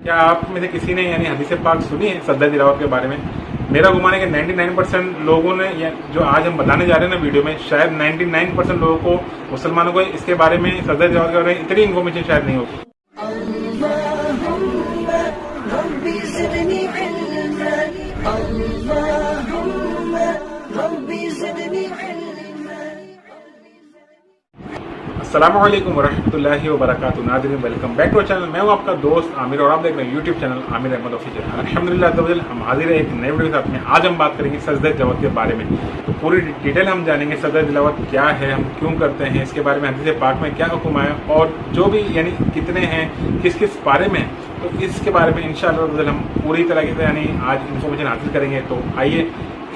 क्या आप में से किसी ने यानी हदीस पाक सुनी है सजदा तिलावत के बारे में? मेरा गुमान है कि 99% लोगों ने, या जो आज हम बताने जा रहे हैं ना वीडियो में, शायद 99% लोगों को, मुसलमानों को इसके बारे में, सजदा तिलावत के बारे में इतनी इन्फॉर्मेशन शायद नहीं होगी। अस्सलामु अलैकुम वरहमतुल्लाहि वबरकातुहू। नाज़रीन, वेलकम बैक टू चैनल। मैं हूं आपका दोस्त आमिर और आप देख रहे हैं YouTube channel Aamir Ahmed official. अल्हम्दुलिल्लाह तवज्जुल, हम हाजिर है एक नए वीडियो के साथ में। आज हम बात करेंगे सजदा तिलावत के बारे में। तो पूरी डिटेल हम जानेंगे सजदा तिलावत क्या है, हम क्यों करते हैं, इसके बारे में हदीस पाक में क्या हुक्म है और जो भी यानी कितने हैं, किस किस पारे में, तो इसके बारे में इंशाअल्लाह हम पूरी तरीके से यानी आज इन्फॉर्मेशन हासिल करेंगे। तो आइए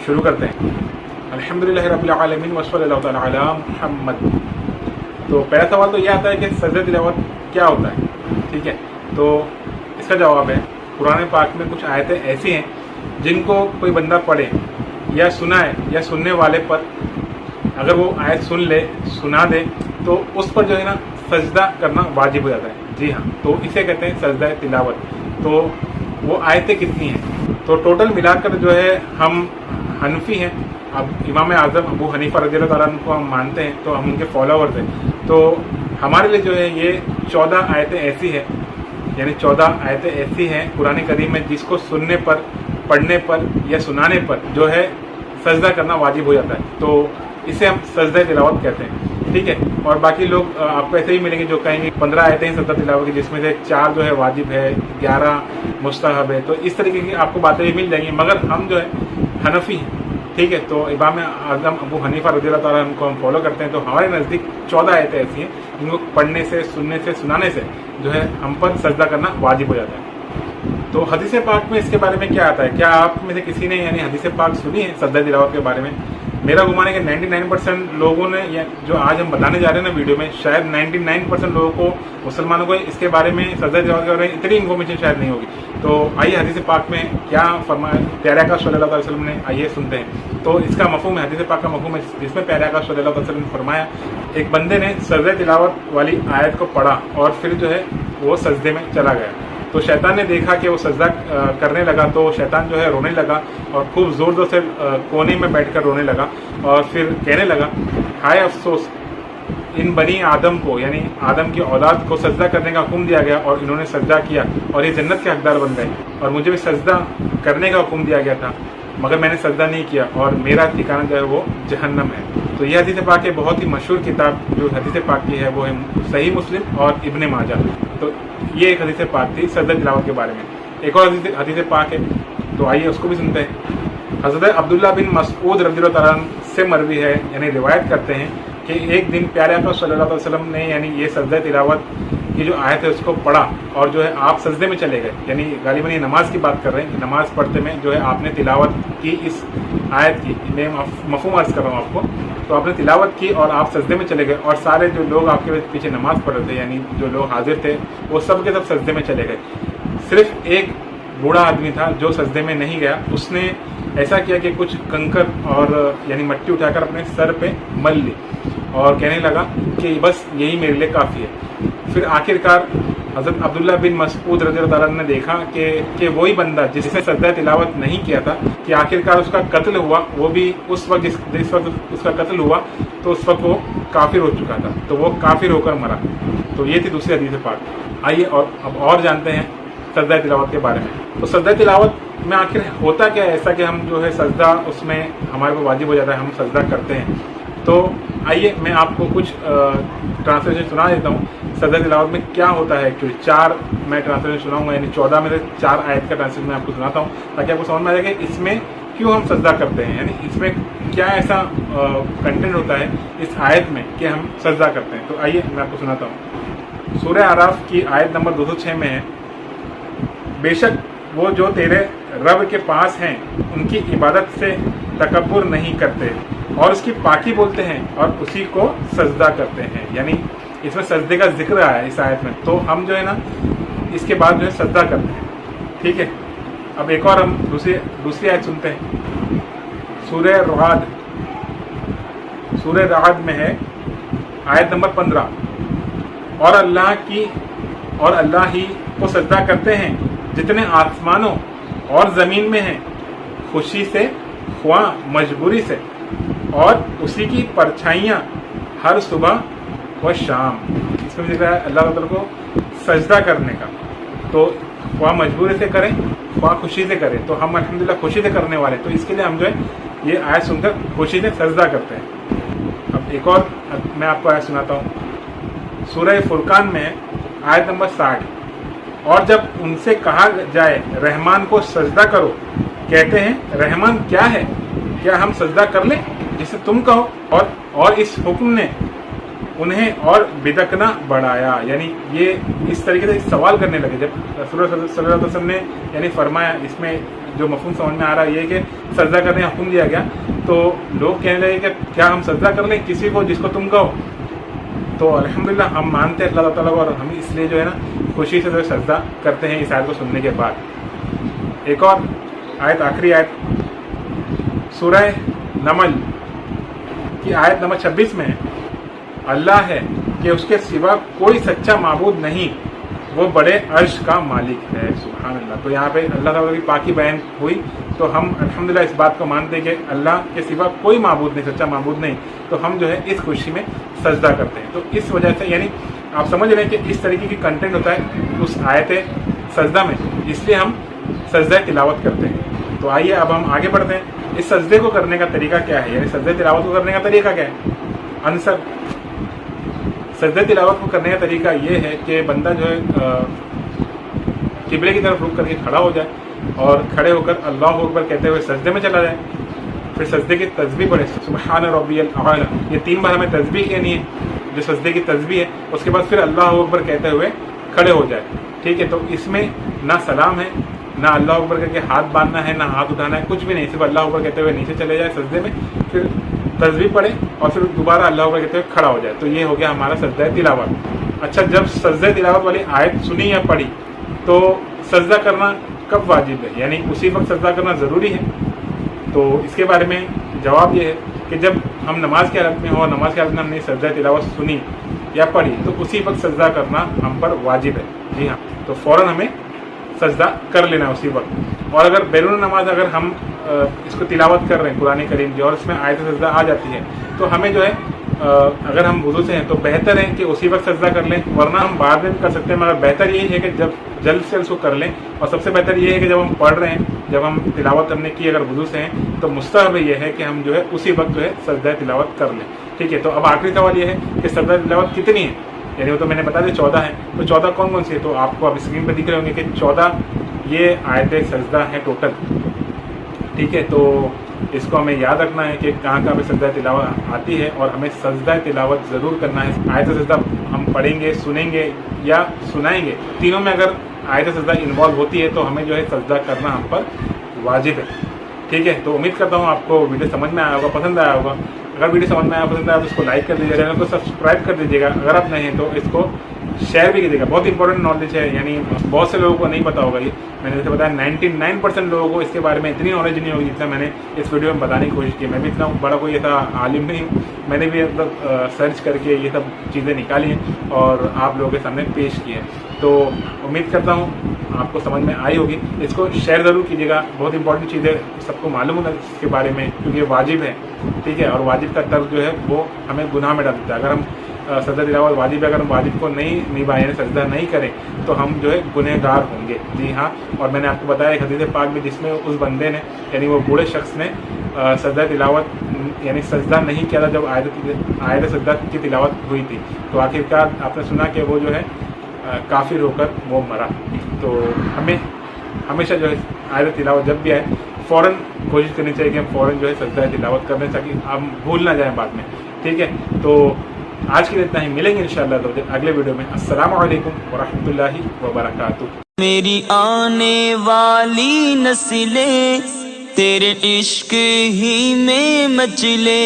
शुरू करते हैं। अल्हम्दुलिल्लाह रब्बिल आलमीन व सल्लल्लाहु तआला अला मुहम्मद। तो पहला सवाल तो यह आता है कि सजदा तिलावत क्या होता है। ठीक है, तो इसका जवाब है, कुरान पाक में कुछ आयतें ऐसी हैं जिनको कोई बंदा पढ़े या सुनाए या सुनने वाले पर अगर वो आयत सुन ले, सुना दे, तो उस पर जो है ना सजदा करना वाजिब हो जाता है। जी हाँ, तो इसे कहते हैं सजदा तिलावत। तो वो आयतें कितनी हैं? तो टोटल मिलाकर जो है, हम हनफी हैं, अब इमाम आज़म अबू हनीफा रज़ियल्लाहु ताला अन्हु को हम मानते हैं, तो हम उनके फॉलोवर्स हैं। तो हमारे लिए जो है ये 14 आयतें ऐसी है, यानी 14 आयतें ऐसी हैं कुरान करीम में जिसको सुनने पर, पढ़ने पर या सुनाने पर जो है सजदा करना वाजिब हो जाता है। तो इसे हम सजदा तिलावत कहते हैं। ठीक है, और बाकी लोग आपको ऐसे ही मिलेंगे जो कहेंगे 15 आयतें हैं सजदा तिलावत की, जिसमें से 4 जो है वाजिब है, 11 मुस्तहब है। तो इस तरीके की आपको बातें भी मिल जाएंगी, मगर हम जो है हनफी हैं। ठीक है, तो इमाम आज़म अबू हनीफा रज़ियल्लाहु ताला अन्हु को हम फॉलो करते हैं। तो हमारे नज़दीक 14 आयतें ऐसी हैं जिनको पढ़ने से, सुनने से, सुनाने से जो है हम पर सजदा करना वाजिब हो जाता है। तो हदीस पाक में इसके बारे में क्या आता है? क्या आप में से किसी ने यानी हदीस पाक सुनी है सजदा तिलावत के बारे में? मेरा गुमान है कि 99% लोगों ने, या जो आज हम बताने जा रहे हैं ना वीडियो में, शायद 99% लोगों को, मुसलमानों को इसके बारे में, सजदा तिलावत के बारे में इतनी इन्फॉर्मेशन शायद नहीं होगी। तो आइए हदीस पाक में क्या फरमाया प्यारे आका सल्लल्लाहु अलैहि वसल्लम ने, आइए सुनते हैं। तो इसका मफहूम है, हदीस पाक का मफहूम है, जिसमें प्यारे आका सल्लल्लाहु अलैहि वसल्लम ने फरमाया, एक बंदे ने सजदा तिलावत वाली आयत को पढ़ा और फिर जो है वो सजदे में चला गया। तो शैतान ने देखा कि वो सजदा करने लगा, तो शैतान जो है रोने लगा और खूब ज़ोर ज़ोर से कोने में बैठकर रोने लगा और फिर कहने लगा, हाय अफसोस, इन बनी आदम को, यानी आदम की औलाद को सजदा करने का हुक्म दिया गया और इन्होंने सजदा किया और ये जन्नत के हकदार बन गए, और मुझे भी सजदा करने का हुक्म दिया गया था मगर मैंने सजदा नहीं किया और मेरा ठिकाना जो है वो जहन्नम है। तो ये हदीस पाक है, बहुत ही मशहूर किताब जो हदीस पाक की है वो है सही मुस्लिम और इब्ने माजा। तो ये एक हदीस पाक थी सजदा तिलावत के बारे में। एक और हदीस पाक है, तो आइए उसको भी सुनते हैं। हज़रत अब्दुल्लाह बिन मसऊद रज़ियल्लाहु ताला अन्हु से मरवी है, यानी रिवायत करते हैं कि एक दिन प्यारे आका सल्लल्लाहु अलैहि वसल्लम ने यानी ये सजदा तिलावत की जो आयत है उसको पढ़ा और जो है आप सजदे में चले गए। यानी गालिबन ये नमाज की बात कर रहे हैं, नमाज पढ़ते में जो है आपने तिलावत की इस आयत की, मैं मफहूम अर्ज कर रहा हूँ आपको। तो आपने तिलावत की और आप सजदे में चले गए और सारे जो लोग आपके पीछे नमाज पढ़ रहे थे, यानी जो लोग हाजिर थे, वो सब के सब सजदे में चले गए। सिर्फ एक बूढ़ा आदमी था जो सजदे में नहीं गया। उसने ऐसा किया कि कुछ कंकर और यानी मिट्टी उठाकर अपने सर पे मल ली और कहने लगा कि बस यही मेरे लिए काफ़ी है। फिर आखिरकार हज़रत अब्दुल्लाह बिन मसऊद रज़ियल्लाहु ताला ने देखा कि वही बंदा जिसने सजदा तिलावत नहीं किया था, कि आखिरकार उसका कत्ल हुआ, वो भी उस वक्त जिस वक्त उसका कत्ल हुआ तो उस वक्त वो काफिर हो चुका था, तो वो काफिर होकर मरा। तो ये थी दूसरी हदीस पाक। आइए अब और जानते हैं सजदा तिलावत के बारे में। तो सजदा तिलावत में आखिर होता क्या है ऐसा कि हम जो है सजदा उसमें हमारे को वाजिब हो जाता है, हम सजदा करते हैं। तो आइए मैं आपको कुछ ट्रांसलेशन सुना देता हूँ सजदा तिलावत में क्या होता है। एक्चुअली 4 मैं ट्रांसलेशन सुनाऊंगा, यानी 14 में से 4 आयत का ट्रांसलेशन मैं आपको सुनाता हूँ ताकि आपको समझ में आ जाए कि इसमें क्यों हम सजदा करते हैं, यानी इसमें क्या ऐसा कंटेंट होता है इस आयत में कि हम सजदा करते हैं। तो आइए मैं आपको सुनाता हूँ। सूरह आराफ की आयत नंबर 206 में है, बेशक वो जो तेरे रब के पास हैं उनकी इबादत से तकब्बुर नहीं करते और उसकी पाकी बोलते हैं और उसी को सजदा करते हैं। यानी इसमें सजदे का जिक्र आया है इस आयत में, तो हम जो है ना इसके बाद जो है सजदा करते हैं। ठीक है, अब एक और हम दूसरी आयत सुनते हैं। सूरह राद में है आयत नंबर 15, और अल्लाह ही को सजदा करते हैं जितने आसमानों और ज़मीन में हैं, खुशी से ख्वाह मजबूरी से, और उसी की परछाइयाँ हर सुबह व शाम। इसमें दिख रहा है अल्लाह ताला को सजदा करने का, तो ख्वाह मजबूरी से करें ख्वाह खुशी से करें, तो हम अल्हम्दुलिल्लाह खुशी से करने वाले, तो इसके लिए हम जो है ये आयत सुनकर खुशी से सजदा करते हैं। अब एक और मैं आपको आयत सुनाता हूँ, सूरह फुरकान में आयत नंबर 60, और जब उनसे कहा जाए रहमान को सजदा करो, कहते हैं रहमान क्या है, क्या हम सजदा कर लें जिसे तुम कहो, और इस हुक्म ने उन्हें और बिदकना बढ़ाया। यानी ये इस तरीके से सवाल करने लगे जब रसूल सल्लल्लाहु अलैहि वसल्लम ने यानी फरमाया, इसमें जो मफहूम समझ में आ रहा है ये कि सजदा करने का हुक्म दिया गया, तो लोग कहने लगे कि क्या हम सजदा कर लें किसी को जिसको तुम कहो। तो अल्हम्दुलिल्लाह हम मानते हैं अल्लाह ताला को, और हम इसलिए जो है ना खुशी से जो सजदा करते हैं इस आयत को सुनने के बाद। एक और आयत, आखिरी आयत सूरह नमल की आयत नंबर 26 में, अल्लाह है कि उसके सिवा कोई सच्चा माबूद नहीं, वो बड़े अर्श का मालिक है। सुभान अल्लाह। तो यहाँ पे अल्लाह ताला की पाकी बयान हुई, तो हम अल्हम्दुलिल्लाह इस बात को मानते हैं कि अल्लाह के सिवा कोई माबूद नहीं, सच्चा माबूद नहीं, तो हम जो है इस खुशी में सजदा करते हैं। तो इस वजह से यानी आप समझ रहे हैं कि इस तरीके की कंटेंट होता है उस आयत सजदा में, इसलिए हम सजदा तिलावत करते हैं। तो आइए अब हम आगे बढ़ते हैं। इस सजदे को करने का तरीका क्या है, यानी सजदे तिलावत को करने का तरीका क्या है। आंसर, सजदे तिलावत को करने का तरीका ये है कि बंदा जो है किबले की तरफ रुख करके खड़ा हो जाए, और खड़े होकर अल्लाह अकबर कहते हुए सजदे में चला जाए, फिर सजदे की तस्बीह पढ़े, सुब्हान रब्बियल आला, ये 3 बार हमें तस्बीह कहनी है जो सजदे की तस्बीह है। उसके बाद फिर अल्लाह अकबर कहते हुए खड़े हो जाए, ठीक है। तो इसमें ना सलाम है, ना अल्लाह अकबर करके हाथ बांधना है, ना हाथ उठाना है, कुछ भी नहीं, सिर्फ अल्लाह अकबर कहते हुए नीचे चले जाए सजदे में, फिर तस्बीह पढ़े और फिर दोबारा अल्लाह अकबर कहते हुए खड़ा हो जाए। तो ये हो गया हमारा सजदा तिलावत। अच्छा, जब सजदा तिलावत वाली आयत सुनी या पढ़ी तो सजदा करना कब वाजिब है, यानी उसी वक्त सजदा करना ज़रूरी है। तो इसके बारे में जवाब ये है कि जब हम नमाज की हालत में हो और नमाज की हालत में हमने सजदा तिलावत सुनी या पढ़ी तो उसी वक्त सजदा करना हम पर वाजिब है। जी हाँ, तो फ़ौरन हमें सजदा कर लेना उसी वक्त। और अगर बैरून नमाज अगर हम इसको तिलावत कर रहे हैं कुरान करीम की और इसमें आयत सजदा आ जाती है तो हमें जो है अगर हम वुज़ू से हैं तो बेहतर है कि उसी वक्त सजदा कर लें, वरना हम बाद में भी कर सकते हैं, मगर बेहतर यही है कि जब जल्द से उसको कर लें। और सबसे बेहतर ये है कि जब हम पढ़ रहे हैं, जब हम तिलावत हमने की अगर वुज़ू से हैं तो मुस्तहब ये है कि हम जो है उसी वक्त जो है सजदा तिलावत कर लें, ठीक है। तो अब आखिरी सवाल ये है कि सजदा तिलावत कितनी है, यानी वो तो मैंने बता दिया 14 है, तो 14 कौन कौन सी है, तो आपको अब स्क्रीन पर दिख रहे होंगे कि 14 ये आयत सजदा है टोटल, ठीक है। तो इसको हमें याद रखना है कि कहाँ कहाँ पे सजदा तिलावत आती है और हमें सजदा तिलावत ज़रूर करना है। आयत सजदा हम पढ़ेंगे, सुनेंगे या सुनाएंगे, तीनों में अगर आयत सजदा इन्वॉल्व होती है तो हमें जो है सजदा करना हम पर वाजिब है, ठीक है। तो उम्मीद करता हूँ आपको वीडियो समझ में आया होगा, पसंद आया होगा। अगर वीडियो समझ में आया पसंद आया तो इसको लाइक कर दीजिएगा, चैनल को सब्सक्राइब कर दीजिएगा, अगर आप नहीं हैं तो इसको शेयर भी कीजिएगा। बहुत इंपॉर्टेंट नॉलेज है, यानी बहुत से लोगों को नहीं पता होगा ये। मैंने जैसे बताया 99% लोगों को इसके बारे में इतनी नॉलेज नहीं होगी जितना मैंने इस वीडियो में बताने की कोशिश की। मैं भी इतना बड़ा कोई ऐसा आलिम नहीं हूँ, मैंने भी मतलब सर्च करके ये सब चीज़ें निकाली हैं और आप लोगों के सामने पेश की है। तो उम्मीद करता हूँ आपको समझ में आई होगी। इसको शेयर ज़रूर कीजिएगा, बहुत इंपॉर्टेंट चीज़ें सबको मालूम होगा इसके बारे में, क्योंकि ये वाजिब है, ठीक है। और वाजिब का तर्क जो है वो हमें गुनाह में डाल देता है। अगर हम सजदा तिलावत वाजिब है, अगर हम वाजिब को नहीं निभाएं, सजदा नहीं करें तो हम जो है गुनहगार होंगे। जी हाँ, और मैंने आपको बताया एक हदीस पाक में जिसमें उस बंदे ने यानी वो बूढ़े शख्स ने सजदा तिलावत यानी सजदा नहीं किया था जब आयत सजदा की तिलावत हुई थी, तो आखिरकार आपने सुना कि वो जो है काफिर होकर वो मरा। तो हमें हमेशा जो है आयत तिलावत जब भी आए फ़ौरन कोशिश करनी चाहिए कि हम फ़ौरन जो है सजदा तिलावत कर लें ताकि हम भूल ना जाएं बाद में, ठीक है। तो आज के लिए इतना ही, मिलेंगे इंशाअल्लाह अगले वीडियो में। अस्सलामु अलैकुम वरहमतुल्लाहि वबरकातुहू। मेरी आने वाली नस्लें तेरे इश्क ही में मचले,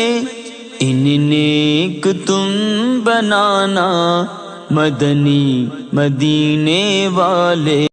इन्हें एक तुम बनाना मदनी मदीने वाले।